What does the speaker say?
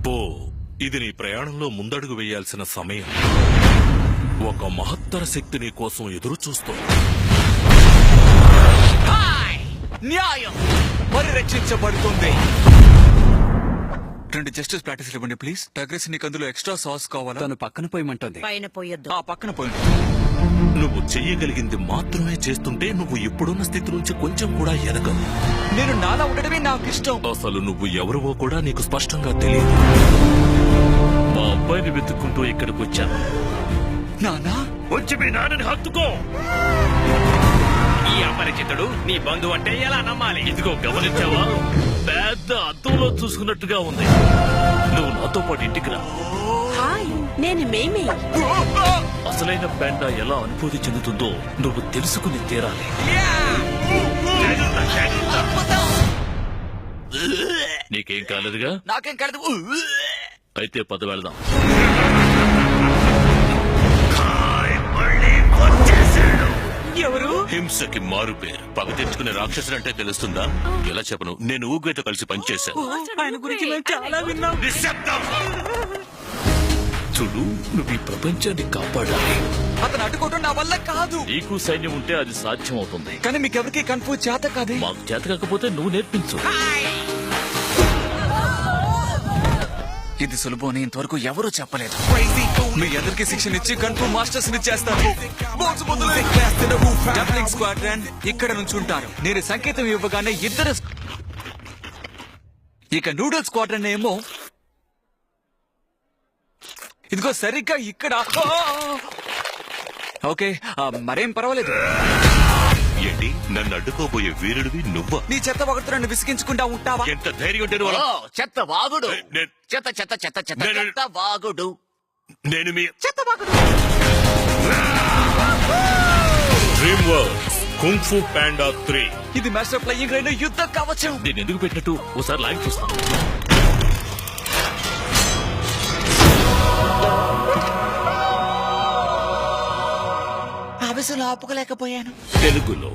పో, ఇది నీ ప్రయాణంలో ముందడుగు వేయాల్సిన సమయం. ఒక మహత్తర శక్తి నీ కోసం ఎదురు చూస్తోంది. న్యాయం పరిరక్షించబడుతుంది. 2 జస్టిస్ ప్రాక్టీస్ ఇవ్వండి ప్లీజ్. టగ్రెస్ నీకు అందులో ఎక్స్ట్రా సాస్ కావాలా? తను పక్కన పోయమంటుంది. పైన పోయొద్దు. ఆ పక్కన పోయింది. నువ్వు చెయ్యగలిగింది మాత్రమే చేస్తుంటే నువ్వు ఇప్పుడున్న స్థితి నుంచి కొంచెం కూడా ఎదగవు. నేను నాలా ఉండడమే నాకు ఇష్టం. అసలు నువ్వు ఎవరివో కూడా నీకు స్పష్టంగా తెలియదు. మా అబ్బాయిని వెతుక్కుంటూ ఇక్కడికి వచ్చాను. నానా వచ్చి మీ నాన్నని హత్తుకో. ఈ అపరిచితుడు నీ బంధువు అంటే ఎలా నమ్మాలి? ఇదిగో గమనించావా? పెద్ద అద్దంలో చూసుకున్నట్టుగా ఉంది. నువ్వు నాతో పాటు ఇంటికి రా. హాయ్, నేను మేమే. అసలైన పెండ ఎలా అనుభూతి చెందుతుందో నువ్వు తెలుసుకుని తీరాలి. నీకేం కాలేదుగా? నాకేం కలదు. అయితే పద వెళదాం. ఎవరు? హింసకి మారు పేరు. పగ తెచ్చుకునే రాక్షసులంటే తెలుస్తుందా? ఎలా చెప్పను? నేను ఊగైతో కలిసి పనిచేశాను. ఆయన గురించి మేము చాలా విన్నాం. నిశ్శబ్దం! చూడు, నువ్వు ఈ ప్రపంచాన్ని కాపాడాలి. అతను అడ్డుకోవడం నా వల్ల కాదు. నీకు సైన్యం ఉంటే అది సాధ్యం అవుతుంది. కానీ మీకెవరికి కన్ఫ్యూజ్ చేత కాదే. మాకు చేత కాకపోతే నువ్వు నేర్పించు. ఇది సులభం ఇంతవరకు ఎవరూ చెప్పలేదు. మీ అందరికి శిక్షణ ఇచ్చి కన్ఫ్యూ మాస్టర్స్ ని చేస్తాను. డబ్లింగ్ స్క్వాడ్రన్ ఇక్కడ నుంచి ఉంటారు. నేను సంకేతం ఇవ్వగానే ఇద్దరు. ఇక నూడిల్స్ స్క్వాడ్రన్ ఏమో ఇదిగో సరిగ్గా ఇక్కడ. ఓకే, మరేం పర్వాలేదు. ఏంటి, నన్ను అడ్డుకోబోయే వీరుడివి నువ్వా? నీ చెత్త ఒకటి నన్ను విసిగించుకుంటా ఉంటావా? ఎంత ధైర్యం ఉంటే నువ్వు ఓ, అలా- చెత్త వాగుడు. నేను- చెత్త చెత్త చెత్త చెత్త నేను- చెత్త వాగుడు. నేను మీ డ్రీమ్ వర్క్స్ కుంగ్ ఫు పాండా 3. ఇది మాస్టర్ ఫ్లయింగ్ రైన్ యుద్ధ కవచం. దీన్ని ఎందుకు పెట్టినట్టు ఒకసారి లైవ్ చూస్తాం. ఆవేశంలో ఆపుకోలేకపోయాను. తెలుగులో